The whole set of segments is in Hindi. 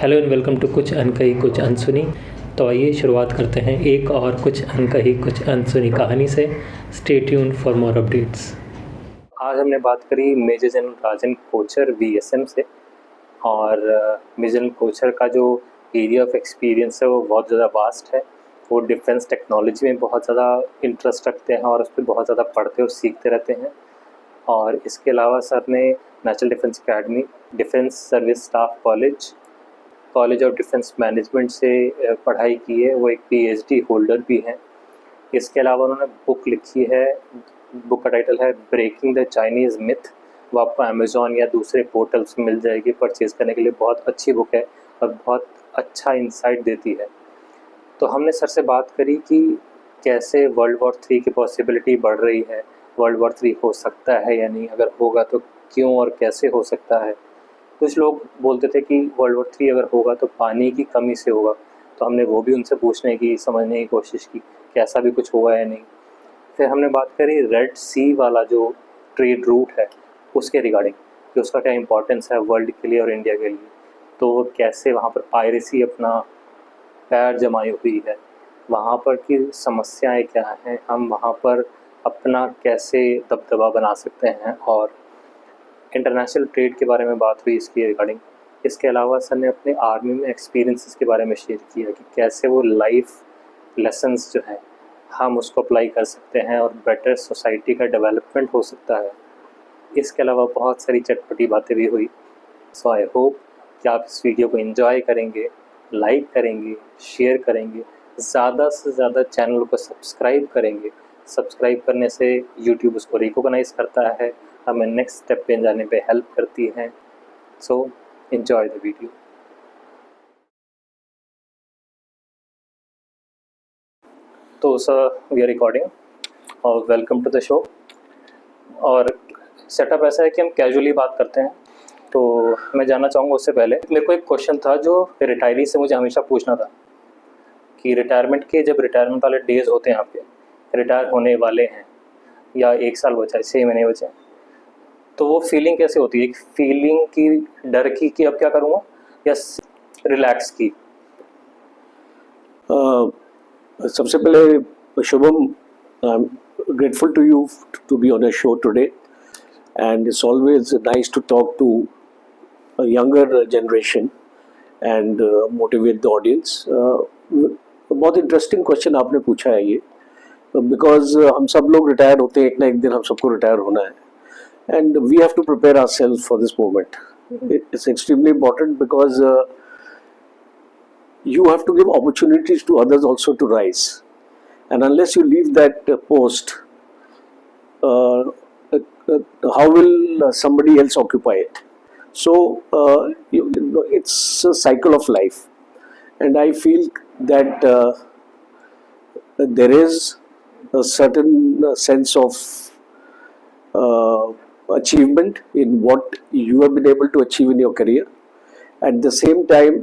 हेलो एंड वेलकम टू कुछ अनकही कुछ अनसुनी। तो आइए शुरुआत करते हैं एक और कुछ अनकही कुछ अनसुनी कहानी से। Stay tuned for more updates. आज हमने बात करी मेजर जनरल राजन कोचर वीएसएम से। और मेजर जनरल कोचर का जो एरिया ऑफ एक्सपीरियंस है वो बहुत ज़्यादा वास्ट है। वो डिफेंस टेक्नोलॉजी में बहुत ज़्यादा इंटरेस्ट रखते हैं और उस पर बहुत ज़्यादा पढ़ते और सीखते रहते हैं। और इसके अलावा सर ने national defence academy, defence service staff college of defence management से पढ़ाई की है। वो एक पीएचडी होल्डर भी हैं। इसके अलावा उन्होंने बुक लिखी है। बुक का टाइटल है ब्रेकिंग द चाइनीज़ मिथ। वो आपको अमेज़ॉन या दूसरे पोर्टल्स में मिल जाएगी परचेज़ करने के लिए। बहुत अच्छी बुक है और बहुत अच्छा इंसाइट देती है। तो हमने सर से बात करी कि कैसे वर्ल्ड वॉर 3 की पॉसिबिलिटी बढ़ रही है, वर्ल्ड वॉर 3 हो सकता है या नहीं, अगर होगा तो क्यों और कैसे हो सकता है। कुछ लोग बोलते थे कि वर्ल्ड वॉर 3 अगर होगा तो पानी की कमी से होगा, तो हमने वो भी उनसे पूछने की, समझने की कोशिश की कि ऐसा भी कुछ हुआ है नहीं। फिर हमने बात करी रेड सी वाला जो ट्रेड रूट है उसके रिगार्डिंग, कि उसका क्या इंपॉर्टेंस है वर्ल्ड के लिए और इंडिया के लिए। तो वो कैसे वहाँ पर पायरेसी अपना पैर जमाई हुई है, वहाँ पर की समस्याएं क्या हैं, हम वहाँ पर अपना कैसे दबदबा बना सकते हैं, और इंटरनेशनल ट्रेड के बारे में बात हुई इसकी रिगार्डिंग। इसके अलावा सर ने अपने आर्मी में एक्सपीरियंसेस के बारे में शेयर किया कि कैसे वो लाइफ लेसन्स जो हैं हम उसको अप्लाई कर सकते हैं और बेटर सोसाइटी का डेवलपमेंट हो सकता है। इसके अलावा बहुत सारी चटपटी बातें भी हुई। सो आई होप कि आप इस वीडियो को एंजॉय करेंगे, लाइक करेंगे, शेयर करेंगे, ज़्यादा से ज़्यादा चैनल को सब्सक्राइब करेंगे। सब्सक्राइब करने से यूट्यूब उसको रिकॉग्नाइज़ करता है, हमें नेक्स्ट स्टेप पे जाने पे हेल्प करती हैं। So enjoy the video. तो सर वी आर रिकॉर्डिंग और वेलकम टू द शो। और सेटअप ऐसा है कि हम कैजुअली बात करते हैं। तो मैं जानना चाहूँगा उससे पहले मेरे को एक क्वेश्चन था जो रिटायरी से मुझे हमेशा पूछना था कि रिटायरमेंट के जब रिटायरमेंट वाले डेज होते हैं आपके, रिटायर होने वाले हैं या 1 साल बचा है, 6 महीने बचे हैं, तो वो फीलिंग कैसे होती है? एक फीलिंग की, डर की कि अब क्या करूँगा, या रिलैक्स की? सबसे पहले Shubham, I am grateful to you to be on a show today, and it's always nice to talk to a younger generation and motivate the audience. बहुत इंटरेस्टिंग क्वेश्चन आपने पूछा है ये, बिकॉज हम सब लोग रिटायर होते हैं, एक ना एक दिन हम सबको रिटायर होना है, and we have to prepare ourselves for this moment. It's extremely important because you have to give opportunities to others also to rise, and unless you leave that post, uh, how will somebody else occupy it? So it's a cycle of life, and I feel that there is a certain sense of achievement in what you have been able to achieve in your career. At the same time,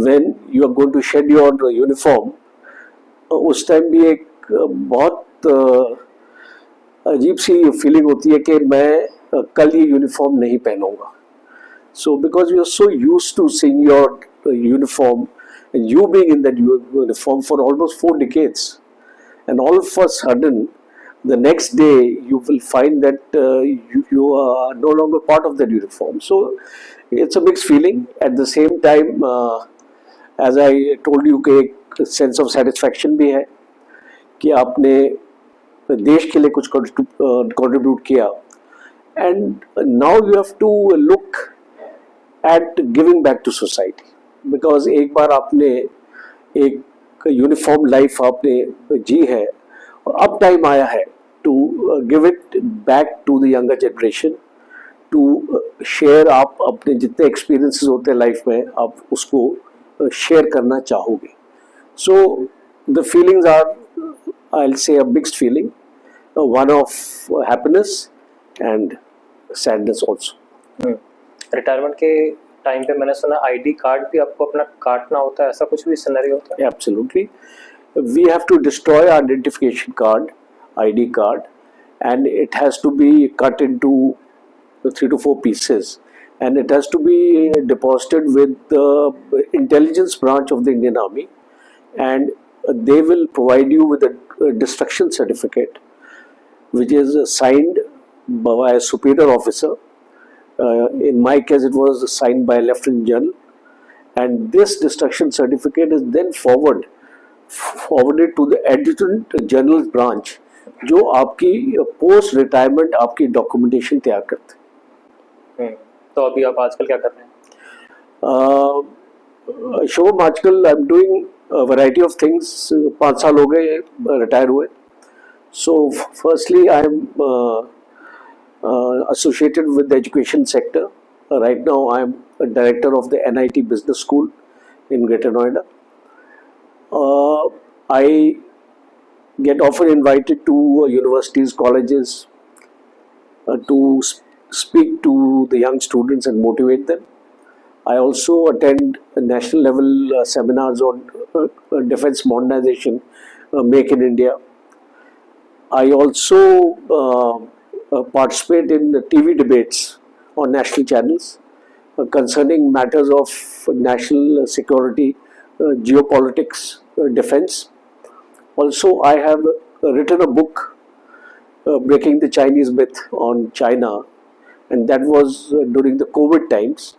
when you are going to shed your uniform, उस टाइम भी एक बहुत अजीब सी फीलिंग होती है कि मैं कल ये यूनिफॉर्म नहीं पहनूंगा. So because you are so used to seeing your uniform and you being in that uniform for almost 4 decades, and all of a sudden the next day you will find that you are no longer part of that uniform. So it's a mixed feeling. At the same time, as I told you, कि एक sense of satisfaction भी है कि आपने देश के लिए कुछ contribute किया, and now you have to look at giving back to society, because एक बार आपने एक यूनिफॉर्म लाइफ आपने जी है, और अब टाइम आया है to give it back to the younger generation, to share. आप अपने जितने एक्सपीरियंसेस होते हैं लाइफ में, आप उसको शेयर करना चाहोगे. So the feelings are, I will say, a mixed feeling, one of happiness and sadness also. Retirement के टाइम पे मैंने सुना आईडी कार्ड भी आपको अपना काटना होता है, ऐसा कुछ भी सिनेरियो होता है? Absolutely. We have to destroy our identification card, ID card, and it has to be cut into 3 to 4 pieces. and it has to be deposited with the intelligence branch of the Indian Army, and they will provide you with a destruction certificate, which is signed by a superior officer. In my case, it was signed by a lieutenant general, and this destruction certificate is then forwarded to the adjutant general branch, जो आपकी पोस्ट रिटायरमेंट आपकी डॉक्यूमेंटेशन तैयार करते हैं। तो अभी आप आजकल क्या कर रहे हैं? शुभम, आजकल I am doing variety of things. 5 साल हो गए रिटायर हुए। So firstly I am associated with the education sector. Right now, I am a director of the NIT Business School in Greater Noida. I get often invited to universities, colleges to speak to the young students and motivate them. I also attend national level seminars on defense modernization, Make in India. I also participate in the TV debates on national channels concerning matters of national security, geopolitics, defense. Also, I have written a book, Breaking the Chinese Myth on China, and that was during the COVID times.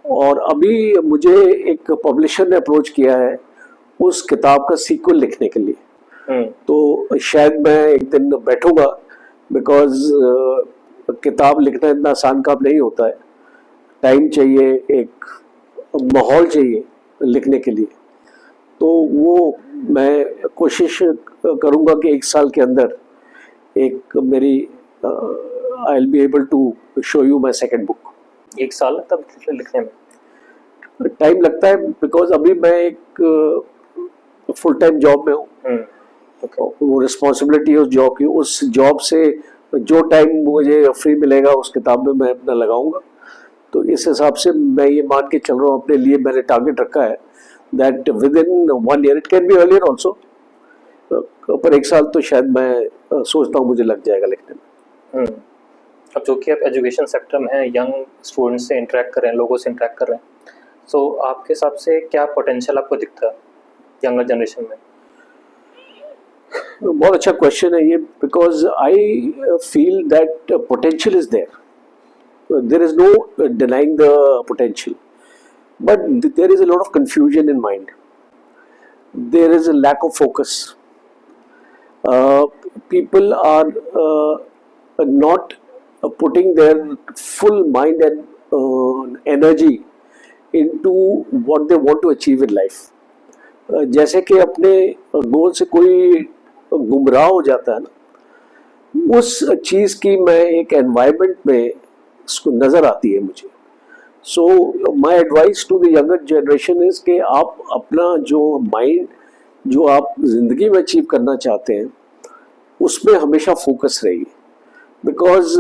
और अभी मुझे एक पब्लिशर ने अप्रोच किया है उस किताब का सीक्वल लिखने के लिए। तो शायद मैं एक दिन बैठूंगा, बिकॉज किताब लिखना इतना आसान काम नहीं होता है। टाइम चाहिए, एक माहौल चाहिए लिखने के लिए। तो वो मैं कोशिश करूंगा कि 1 साल के अंदर एक मेरी I will be able to show you my second book. 1 साल लगता है लिखने में? टाइम लगता है, बिकॉज अभी मैं एक फुल टाइम जॉब में हूँ। वो रिस्पॉन्सिबिलिटी है उस जॉब की। उस जॉब से जो टाइम मुझे फ्री मिलेगा उस किताब में मैं अपना लगाऊंगा। तो इस हिसाब से मैं ये मान के चल रहा हूँ, अपने लिए मैंने टारगेट रखा है that with in 1 year, it can be earlier also, पर 1 साल तो शायद मैं सोचता हूँ मुझे लग जाएगा लिखने में। अब जो कि आप एजुकेशन सेक्टर में हैं, यंग स्टूडेंट्स से इंटरेक्ट कर रहे हैं, लोगों से इंटरेक्ट कर रहे हैं, सो आपके हिसाब से क्या पोटेंशियल आपको दिखता है यंगर जनरेशन में? बहुत अच्छा क्वेश्चन है ये, because I feel that potential is there is no denying the potential, but there is a lot of confusion in mind, there is a lack of focus, people are not putting their full mind and energy into what they want to achieve in life. जैसे कि अपने गोल से कोई गुमराह हो जाता है ना, उस चीज़ की मैं एक एनवायरनमेंट में इसको नज़र आती है मुझे। So my advice to the younger generation is कि आप अपना जो माइंड, जो आप ज़िंदगी में अचीव करना चाहते हैं, उसमें हमेशा फोकस रहिए। Because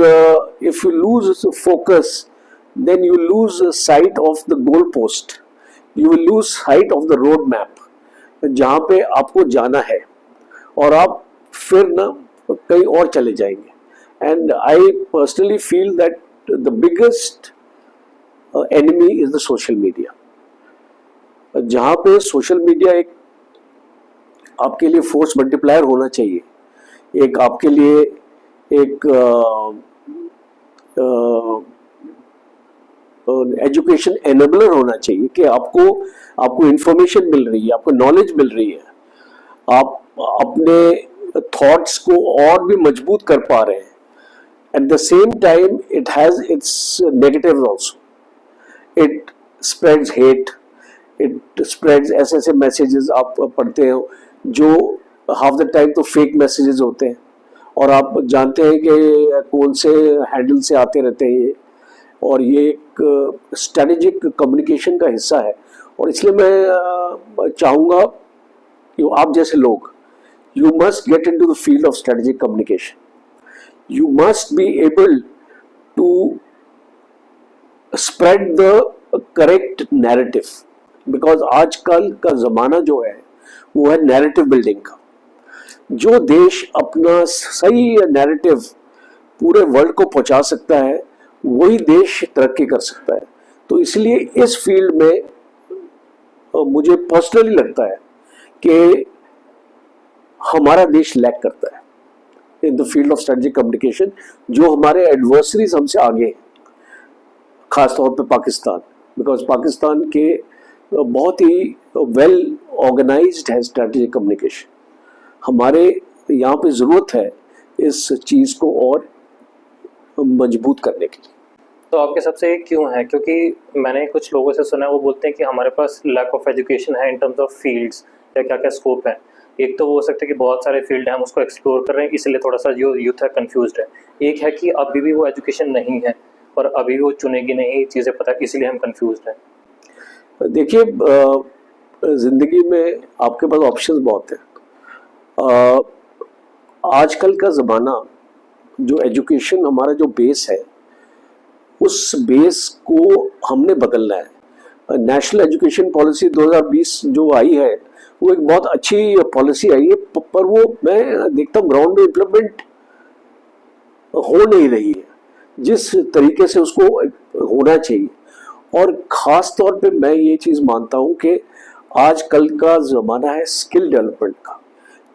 if you lose focus, then you lose sight of the goal post. You will lose sight of the road map, जहाँ पे आपको जाना है, और आप फिर ना कहीं और चले जाएंगे। And I personally feel that the biggest enemy is the social media. जहाँ पे सोशल मीडिया एक आपके लिए फोर्स मल्टीप्लायर होना चाहिए, एक आपके लिए एक एजुकेशन एनेबलर होना चाहिए कि आपको इंफॉर्मेशन मिल रही है, आपको नॉलेज मिल रही है, आप अपने थॉट्स को और भी मजबूत कर पा रहे हैं। At the same time it has its negative also, it spreads hate, it spreads ऐसे मैसेजेस आप पढ़ते हो जो हाफ द टाइम तो फेक मैसेजेस होते हैं, और आप जानते हैं कि कौन से हैंडल से आते रहते हैं ये, और ये एक स्ट्रेटेजिक कम्युनिकेशन का हिस्सा है। और इसलिए मैं चाहूँगा कि आप जैसे लोग, you must get into the field of strategic communication, you must be able to spread the correct narrative, because आजकल का ज़माना जो है वो है नैरेटिव बिल्डिंग का। जो देश अपना सही नैरेटिव पूरे वर्ल्ड को पहुंचा सकता है, वही देश तरक्की कर सकता है। तो इसलिए इस फील्ड में मुझे पर्सनली लगता है कि हमारा देश लैक करता है in the field of strategic communication. जो हमारे एडवर्सरीज हमसे आगे हैं, खासतौर पे पाकिस्तान, बिकॉज पाकिस्तान के बहुत ही वेल ऑर्गेनाइज्ड है स्ट्रेटेजिक कम्युनिकेशन। हमारे यहाँ पे ज़रूरत है इस चीज़ को और मजबूत करने की। तो आपके हिसाब से ये क्यों है? क्योंकि मैंने कुछ लोगों से सुना है, वो बोलते हैं कि हमारे पास लैक ऑफ एजुकेशन है इन टर्म्स ऑफ फील्ड्स, या क्या क्या स्कोप है। एक तो वो हो सकता है कि बहुत सारे फील्ड हैं, हम उसको एक्सप्लोर कर रहे हैं, इसलिए थोड़ा सा जो यूथ है कंफ्यूज्ड है। एक है कि अभी भी वो एजुकेशन नहीं है और अभी भी वो चुनेगी नहीं चीज़ें पता, इसलिए हम कंफ्यूज्ड हैं। देखिए, जिंदगी में आपके पास ऑप्शंस बहुत हैं। आजकल का ज़माना, जो एजुकेशन हमारा जो बेस है, उस बेस को हमने बदलना है। नेशनल एजुकेशन पॉलिसी 2020 जो आई है, वो एक बहुत अच्छी पॉलिसी आई है, पर वो मैं देखता हूँ ग्राउंड में इम्प्लीमेंट हो नहीं रही है जिस तरीके से उसको होना चाहिए। और ख़ास तौर पे मैं ये चीज़ मानता हूँ कि आजकल का ज़माना है स्किल डेवलपमेंट का।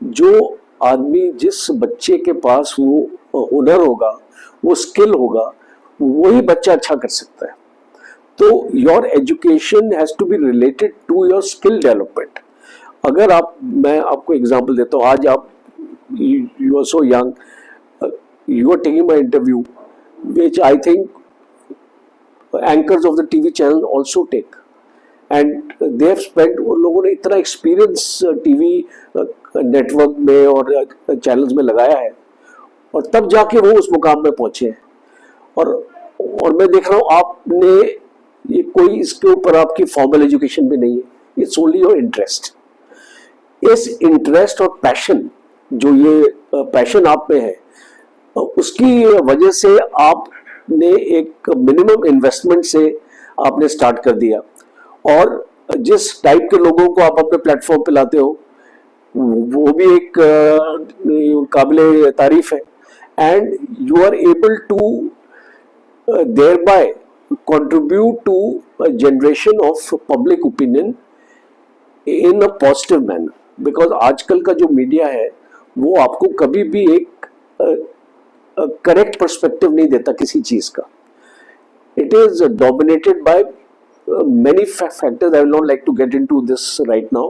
जो आदमी, जिस बच्चे के पास वो हुनर होगा, वो स्किल होगा, वही बच्चा अच्छा कर सकता है। तो your education has to be related to your skill development. अगर मैं आपको एग्जांपल देता हूँ, आज आप you are so young, you are taking my interview which I think anchors of the TV channel also take, and they have spent, उन लोगों ने इतना एक्सपीरियंस टीवी नेटवर्क में और चैनल्स में लगाया है, और तब जाके वो उस मुकाम में पहुंचे हैं। और मैं देख रहा हूँ आपने ये कोई इसके ऊपर आपकी फॉर्मल एजुकेशन भी नहीं है, इट्स ओनली योर इंटरेस्ट। इस इंटरेस्ट और पैशन, जो ये पैशन आप में है, उसकी वजह से आपने एक मिनिमम इन्वेस्टमेंट से आपने स्टार्ट कर दिया, और जिस टाइप के लोगों को आप अपने प्लेटफॉर्म पे लाते हो, वो भी एक काबिले तारीफ है। And you are able to thereby contribute to a generation of public opinion in a positive manner, because आजकल का जो मीडिया है वो आपको कभी भी एक करेक्ट पर्सपेक्टिव नहीं देता किसी चीज का। It is dominated by many factors. I will not like to get into this right now,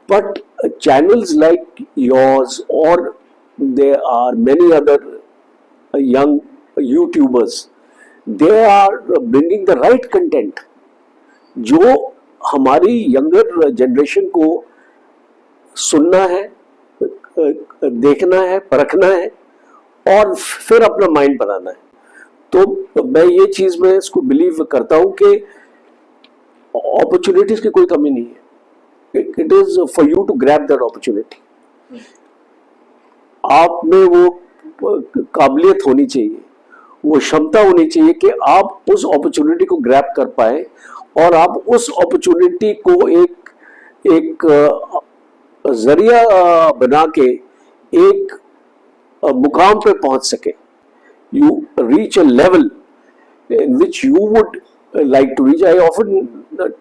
but channels like yours, or there are many other young YouTubers, they are bringing the right content जो हमारी यंगर जनरेशन को सुनना है, देखना है, परखना है और फिर अपना माइंड बनाना है। तो मैं ये चीज में इसको बिलीव करता हूं कि अपॉर्चुनिटीज की कोई कमी नहीं है। It is for you to grab that opportunity. आप में वो काबिलियत होनी चाहिए, वो क्षमता होनी चाहिए कि आप उस अपॉर्चुनिटी को ग्रैब कर पाए और आप उस अपॉर्चुनिटी को एक जरिया बना के एक मुकाम पे पहुंच सके। You reach a level in which you would like to reach. I often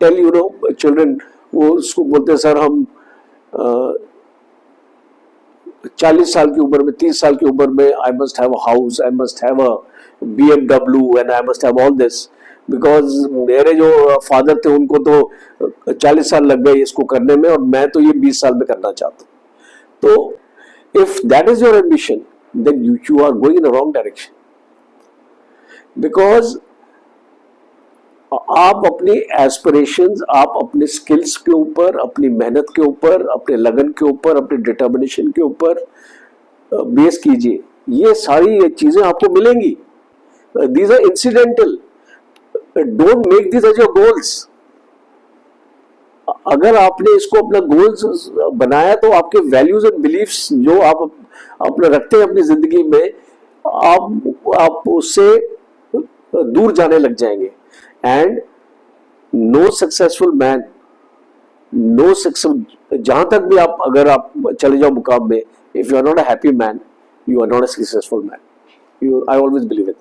tell you know children, वो उसको बोलते हैं सर हम 40 साल की उम्र में, 30 साल की उम्र में I must have a house, I must have a BMW and I must have all this, because मेरे जो फादर थे उनको तो 40 साल लग गए इसको करने में और मैं तो ये 20 साल में करना चाहता हूँ। तो if that is your ambition, then you are going in the wrong direction, because आप अपनी एस्पिरेशंस, आप अपने स्किल्स के ऊपर, अपनी मेहनत के ऊपर, अपने लगन के ऊपर, अपने डिटर्मिनेशन के ऊपर बेस कीजिए। ये सारी चीजें आपको मिलेंगी। These are incidental, don't make this as your goals. अगर आपने इसको अपना गोल्स बनाया तो आपके वैल्यूज एंड बिलीफ्स जो आप अपने रखते हैं अपनी जिंदगी में, आप उससे दूर जाने लग जाएंगे। And no successful man, no success, जहां तक भी आप अगर आप चले जाओ मुकाम में, if you are not a happy man, you are not a successful man. I always believe it.